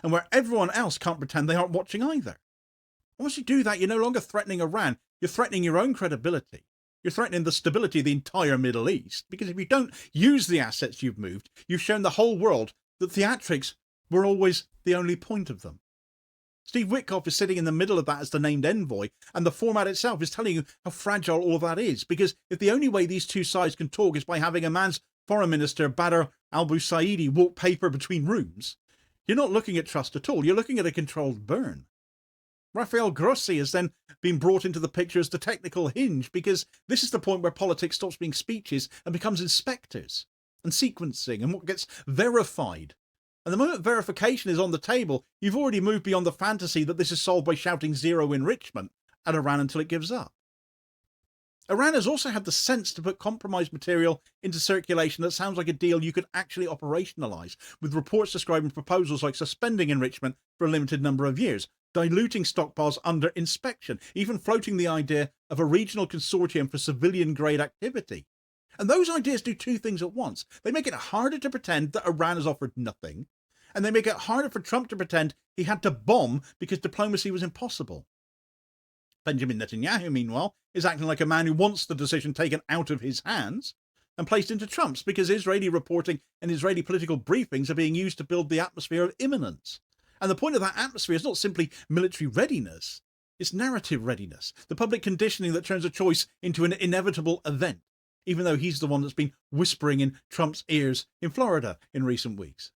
and where everyone else can't pretend they aren't watching either. Once you do that, you're no longer threatening Iran, you're threatening your own credibility. You're threatening the stability of the entire Middle East, because if you don't use the assets you've moved, you've shown the whole world that theatrics were always the only point of them. Steve Witkoff is sitting in the middle of that as the named envoy, and the format itself is telling you how fragile all of that is, because if the only way these two sides can talk is by having a man's foreign minister, Badr al-Busaidi, walk paper between rooms, you're not looking at trust at all, you're looking at a controlled burn. Rafael Grossi has then been brought into the picture as the technical hinge, because this is the point where politics stops being speeches and becomes inspectors and sequencing and what gets verified. And the moment verification is on the table, you've already moved beyond the fantasy that this is solved by shouting zero enrichment at Iran until it gives up. Iran has also had the sense to put compromised material into circulation that sounds like a deal you could actually operationalise, with reports describing proposals like suspending enrichment for a limited number of years, diluting stockpiles under inspection, even floating the idea of a regional consortium for civilian-grade activity. And those ideas do two things at once. They make it harder to pretend that Iran has offered nothing, and they make it harder for Trump to pretend he had to bomb because diplomacy was impossible. Benjamin Netanyahu, meanwhile, is acting like a man who wants the decision taken out of his hands and placed into Trump's, because Israeli reporting and Israeli political briefings are being used to build the atmosphere of imminence. And the point of that atmosphere is not simply military readiness, it's narrative readiness, the public conditioning that turns a choice into an inevitable event, even though he's the one that's been whispering in Trump's ears in Florida in recent weeks.